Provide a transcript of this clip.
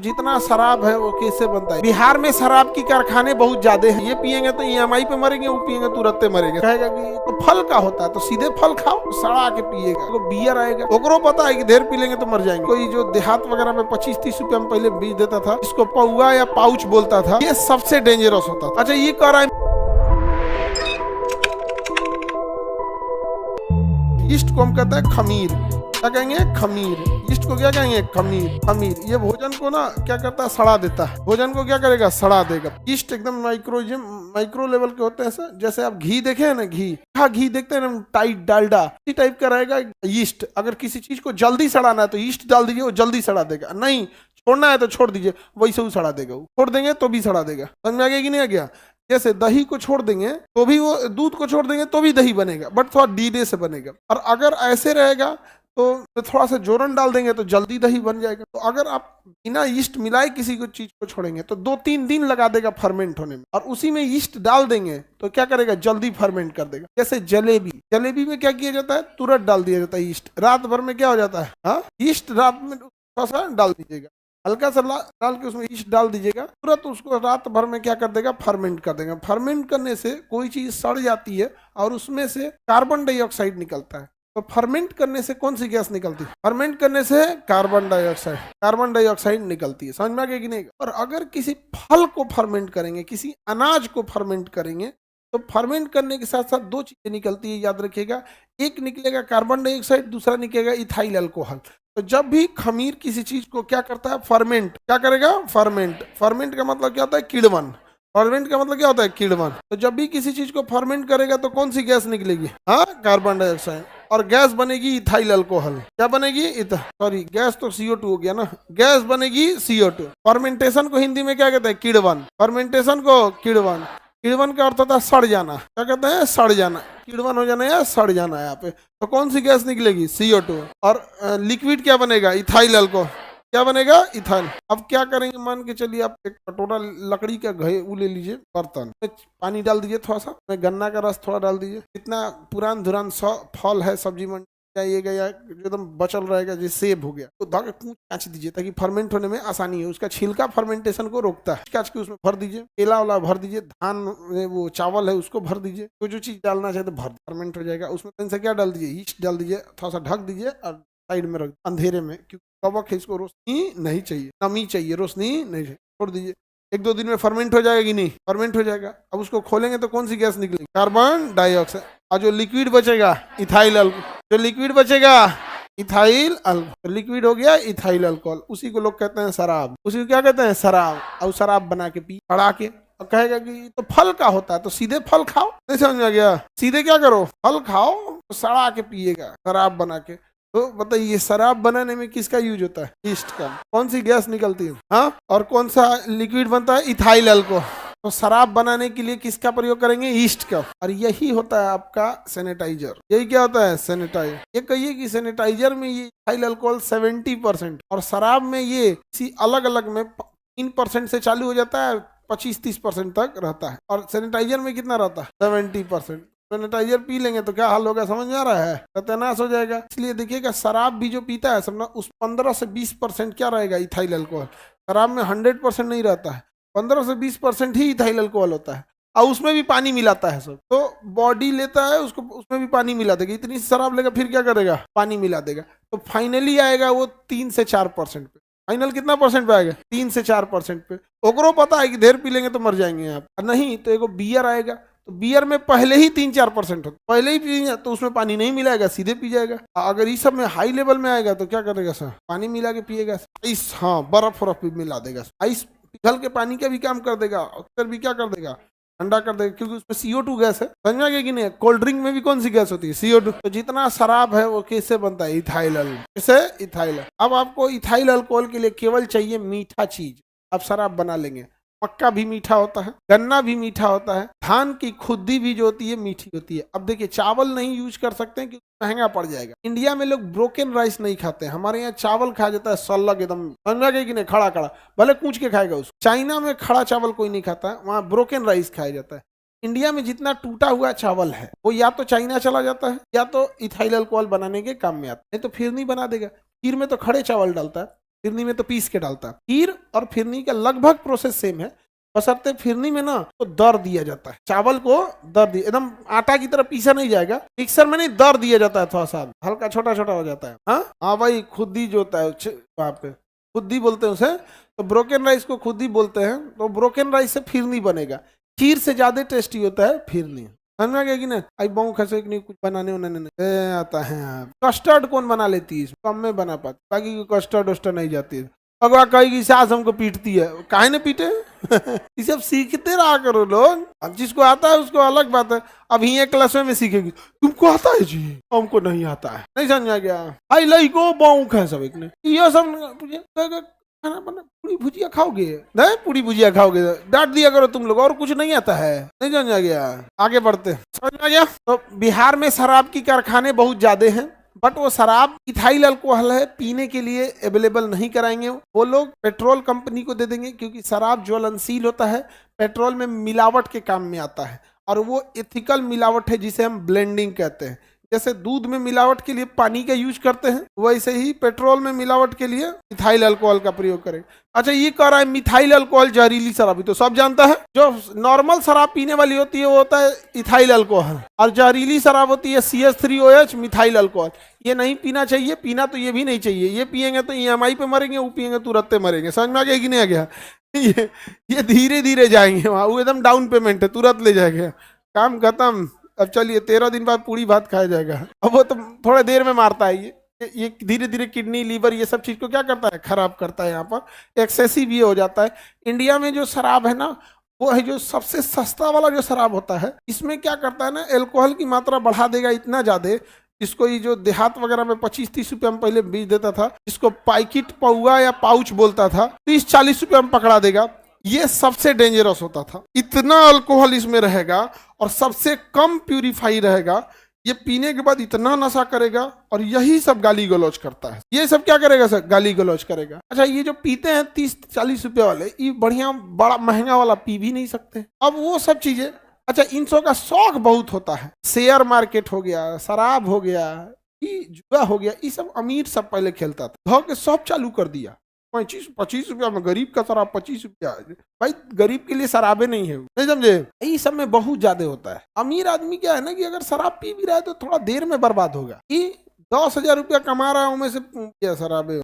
जितना शराब है वो कैसे बनता है। बिहार में शराब की कारखाने बहुत ज्यादा हैं। ये पियेंगे तो ईएमआई पे मरेंगे, वो पियेंगे तुरंत मरेंगे। कहेगा कि तो फल का होता है, तो सीधे फल खाओ, तो सड़ा के पिएगा। तो बियर आएगा, ओकरो पता है कि ढेर पी लेंगे तो मर जाएंगे। कोई जो देहात वगैरह में 25-30 रुपया में पहले बीज देता था, इसको पौआ या पाउच बोलता था, ये सबसे डेंजरस होता था। अच्छा, ये कह रहा है ईस्ट को हम कहते हैं खमीर। क्या कहेंगे? खमीर। ईस्ट को क्या कहेंगे? खमीर। खमीर ये भोजन को ना क्या करता है? सड़ा देता है। भोजन को क्या करेगा? सड़ा देगा। ईस्ट एकदम माइक्रो लेवल के होते हैं सर। जैसे आप घी देखे हैं ना, घी देखते हैं ना, टाइट डालडा, इसी टाइप का रहेगा ईस्ट। अगर किसी चीज को जल्दी सड़ाना है तो ईस्ट डाल दीजिए, वो जल्दी सड़ा देगा। नहीं छोड़ना है तो छोड़ दीजिए, वैसे वो सड़ा देगा। छोड़ देंगे तो भी सड़ा देगा। समझ में आ गया कि नहीं आ गया? जैसे दही को छोड़ देंगे तो भी वो, दूध को छोड़ देंगे तो भी दही बनेगा, बट थोड़ा धीरे से बनेगा। और अगर ऐसे रहेगा तो थोड़ा सा जोरन डाल देंगे तो जल्दी दही बन जाएगा। तो अगर आप बिना ईस्ट मिलाए किसी को चीज को छोड़ेंगे तो 2-3 दिन लगा देगा फर्मेंट होने में, और उसी में ईस्ट डाल देंगे तो क्या करेगा? जल्दी फर्मेंट कर देगा। जैसे जलेबी में क्या किया जाता है? तुरंत डाल दिया जाता है ईस्ट। रात भर में क्या हो जाता है? हाँ, ईस्ट रात में थोड़ा सा डाल दीजिएगा, हल्का सा डाल के उसमें ईस्ट डाल दीजिएगा, तुरंत उसको रात भर में क्या कर देगा? फर्मेंट कर देगा। फर्मेंट करने से कोई चीज सड़ जाती है और उसमें से कार्बन डाइऑक्साइड निकलता है। तो फर्मेंट करने से कौन सी गैस निकलती है? फर्मेंट करने से कार्बन डाइऑक्साइड निकलती है। समझ में आ गया कि नहीं? और अगर किसी फल को फर्मेंट करेंगे, किसी अनाज को फर्मेंट करेंगे, तो फर्मेंट करने के साथ साथ 2 चीजें निकलती है, याद रखिएगा। एक निकलेगा कार्बन डाइऑक्साइड, दूसरा निकलेगा इथाइल अल्कोहल। तो जब भी खमीर किसी चीज को क्या करता है? फर्मेंट। क्या करेगा? फर्मेंट का मतलब क्या होता है? किण्वन। फर्मेंट का मतलब क्या होता है? किण्वन। तो जब भी किसी चीज को फर्मेंट करेगा तो कौन सी गैस निकलेगी? हाँ, कार्बन डाइऑक्साइड। और गैस बनेगी इथाइल अल्कोहल। क्या बनेगी? सॉरी, गैस तो CO2 हो गया ना। गैस बनेगी CO2। फर्मेंटेशन को हिंदी में क्या कहते हैं? किण्वन। फर्मेंटेशन को किण्वन। किण्वन का अर्थ होता है सड़ जाना। क्या कहते हैं? सड़ जाना। किण्वन हो जाना या सड़ जाना है यहाँ पे। तो कौन सी गैस निकलेगी? CO2। और लिक्विड क्या बनेगा? Ethyl alcohol. क्या बनेगा? इथाइल। अब क्या करेंगे? मान के चलिए आप एक कटोरा लकड़ी का वो ले लीजिए, बर्तन में पानी डाल दीजिए, थोड़ा सा में गन्ना का रस थोड़ा डाल दीजिए। इतना पुरान धुरान फल है सब्जी मंडी जाइएगा या एकदम बचल रहेगा, जैसे सेब हो गया, तो धागे कूच काच दीजिए ताकि फर्मेंट होने में आसानी हो। उसका छिलका फर्मेंटेशन को रोकता है। काच के उसमें भर दीजिए, केला वाला भर दीजिए, धान वो चावल है उसको भर दीजिए, जो चीज डालना चाहे तो भर, फर्मेंट हो जाएगा। उसमें से क्या डाल दीजिए? ईस्ट डाल दीजिए, थोड़ा सा ढक दीजिए और साइड में रख, अंधेरे में, क्योंकि कवक है, इसको रोशनी नहीं चाहिए, नमी चाहिए, रोशनी नहीं चाहिए। छोड़ दीजिए। 1-2 दिन में फर्मेंट हो जाएगा कि नहीं? फर्मेंट हो जाएगा। अब उसको खोलेंगे तो कौन सी गैस निकलेगी? Carbon dioxide. और जो लिक्विड बचेगा इथाइल अल्कोहल। जो लिक्विड बचेगा इथाइल अल्कोहल। लिक्विड हो गया इथाइल अल्कोहल। उसी को लोग कहते हैं शराब। उसी को क्या कहते हैं? शराब। और शराब बना के पी, पड़ा के, और कहेगा कि तो फल का होता है, तो सीधे फल खाओ। नहीं समझ में आ गया? सीधे क्या करो? फल खाओ, तो सड़ा के पिएगा शराब बना के। तो बताइए, शराब बनाने में किसका यूज होता है? ईस्ट का। कौन सी गैस निकलती है? हाँ, और कौन सा लिक्विड बनता है? Ethyl alcohol. तो शराब बनाने के लिए किसका प्रयोग करेंगे? ईस्ट का। और यही होता है आपका सैनिटाइजर। यही क्या होता है? सैनिटाइजर। ये कहिए कि सैनिटाइजर में ये इथाइल अल्कोहल 70%, और शराब में ये किसी अलग अलग में 3% से चालू हो जाता है, 25-30% तक रहता है। और सैनिटाइजर में कितना रहता है? 70%। सैनिटाइजर पी लेंगे तो क्या हाल होगा? समझ में आ रहा है? सत्यानाश हो जाएगा। इसलिए देखिएगा, शराब भी जो पीता है समझना, उस 15 से 20% क्या रहेगा? Ethyl alcohol. शराब में 100% नहीं रहता है, 15 से 20% ही इथाइल अल्कोहल होता है, और उसमें भी पानी मिलाता है सब। तो बॉडी लेता है उसको, उसमें भी पानी मिला देगा। इतनी शराब लेगा फिर क्या करेगा? पानी मिला देगा। तो फाइनली आएगा वो 3 से 4% पे। फाइनल कितना परसेंट पे आएगा? 3 से 4% पे। ओकरो पता है कि ढेर पी लेंगे तो मर जाएंगे आप। नहीं तो एगो बियर आएगा, तो बियर में पहले ही 3-4% होता, पहले ही पी, तो उसमें पानी नहीं मिलाएगा, सीधे पी जाएगा। अगर इस सब में हाई लेवल में आएगा तो क्या करेगा सर? पानी मिला के पिएगा। आइस, हाँ, बर्फ भी मिला देगा। आइस पिघल के पानी का भी काम कर देगा, अक्सर भी क्या कर देगा? ठंडा कर देगा, क्योंकि उसमें CO2 गैस है। समझ गया कि नहीं? कोल्ड ड्रिंक में भी कौन सी गैस होती है? CO2। तो जितना शराब है वो कैसे बनता है? Ethyl alcohol. कैसे? इथाइल। अब आपको इथाइल अल्कोहल के लिए केवल चाहिए मीठा चीज, आप शराब बना लेंगे। मक्का भी मीठा होता है, गन्ना भी मीठा होता है, धान की खुद्दी भी जो होती है मीठी होती है। अब देखिए, चावल नहीं यूज कर सकते हैं क्योंकि महंगा पड़ जाएगा। इंडिया में लोग ब्रोकन राइस नहीं खाते, हमारे यहाँ चावल खाया जाता है सल्लग एकदम, समझा गया कि नहीं? खड़ा खड़ा, भले कूच के खाएगा उसको। चाइना में खड़ा चावल कोई नहीं खाता है, वहाँ ब्रोकन राइस खाया जाता है। इंडिया में जितना टूटा हुआ चावल है वो या तो चाइना चला जाता है या तो इथाइल अल्कोहल बनाने के काम में आता है, नहीं तो फिर नहीं बना देगा। खीर में तो खड़े चावल डालता है, फिरनी में तो पीस के डालता है। खीर और फिरनी का लगभग प्रोसेस सेम है, बशर्ते फिरनी में ना तो दर दिया जाता है, चावल को दर दिया, एकदम आटा की तरह पीसा नहीं जाएगा, मिक्सर में नहीं दर दिया जाता है, थोड़ा सा हल्का छोटा छोटा हो जाता है। हाँ भाई, खुद्दी जो होता है वहाँ पे खुद्दी बोलते हैं उसे, तो ब्रोकन राइस को खुद्दी बोलते हैं। तो ब्रोकन राइस से फिरनी बनेगा, खीर से ज्यादा टेस्टी होता है फिरनी। समझ में आ गया कि नहीं? आई बहु खसे नहीं कुछ बनाने उन्होंने आता है। कस्टर्ड कौन बना लेती है, कम में बना पाती, बाकी कस्टर्ड वस्टर्ड नहीं जाती है। अगवा कहेगी सास हमको पीटती है, काहे ने पीटे ये सब सीखते रहा करो लोग, अब जिसको आता है उसको अलग बात है। अब ये क्लास में सीखेगी, तुमको आता है जी, हमको नहीं आता है, नहीं समझा गया? आई लाई को बाउक है सब, एक ने ये सब खाना बना, पूरी भुजिया खाओगे नहीं, पूरी भुजिया खाओगे, डांट दिया करो तुम लोग, और कुछ नहीं आता है, नहीं समझा गया? आगे बढ़ते, समझ में आ गया? तो बिहार में शराब की कारखाने बहुत ज्यादा हैं, बट वो शराब इथाइल अल्कोहल है, पीने के लिए अवेलेबल नहीं कराएंगे। वो लोग पेट्रोल कंपनी को दे देंगे, क्योंकि शराब ज्वलनशील होता है, पेट्रोल में मिलावट के काम में आता है, और वो एथिकल मिलावट है जिसे हम ब्लेंडिंग कहते हैं। जैसे दूध में मिलावट के लिए पानी का यूज करते हैं, वैसे ही पेट्रोल में मिलावट के लिए इथाइल अल्कोहल का प्रयोग करें। अच्छा, ये कह रहा है मिथाइल अल्कोहल जहरीली शराब, तो सब जानता है। जो नॉर्मल शराब पीने वाली होती है वो होता है इथाइल अल्कोहल, और जहरीली शराब होती है CH3OH मिथाइल अल्कोहल। ये नहीं पीना चाहिए, पीना तो ये भी नहीं चाहिए, ये पियेंगे तो EMI पे मरेंगे, वो पियेंगे तुरंत मरेंगे। समझ में आ गया कि नहीं आ गया? ये धीरे धीरे जाएंगे वहाँ, वो एकदम डाउन पेमेंट है, तुरंत ले जाएंगे, काम खत्म। अब चलिए 13 दिन बाद पूरी भात खाया जाएगा, अब वो तो थोड़ा देर में मारता है। ये धीरे धीरे किडनी लीवर ये सब चीज को क्या करता है, खराब करता है। यहाँ पर एक्सेसिव ये हो जाता है। इंडिया में जो शराब है ना, वो है जो सबसे सस्ता वाला जो शराब होता है, इसमें क्या करता है ना, अल्कोहल की मात्रा बढ़ा देगा इतना ज्यादा, इसको ये जो देहात वगैरह में 25-30 रुपये में पहले बेच देता था, इसको पैकेट पौआ या पाउच बोलता था, 30-40 रुपये में पकड़ा देगा। ये सबसे डेंजरस होता था, इतना अल्कोहल इसमें रहेगा और सबसे कम प्यूरिफाई रहेगा। ये पीने के बाद इतना नशा करेगा, और यही सब गाली गलौज करता है। ये सब क्या करेगा सर, गाली गलौज करेगा। अच्छा, ये जो पीते हैं 30-40 रुपये वाले, ये बढ़िया बड़ा महंगा वाला पी भी नहीं सकते। अब वो सब चीजें, अच्छा इन सब का शौक बहुत होता है, शेयर मार्केट हो गया, शराब हो गया, ये जुआ हो गया, ये सब अमीर सब पहले खेलता था, धो के सब चालू कर दिया। 25 रुपया में गरीब का शराब 25 रुपया, भाई गरीब के लिए शराबे नहीं है, नहीं समझे? ये सब में बहुत ज्यादा होता है। अमीर आदमी क्या है ना, कि अगर शराब पी भी रहा है तो थोड़ा देर में बर्बाद होगा। कि 10,000 रुपया कमा रहा है, उनमें से शराबे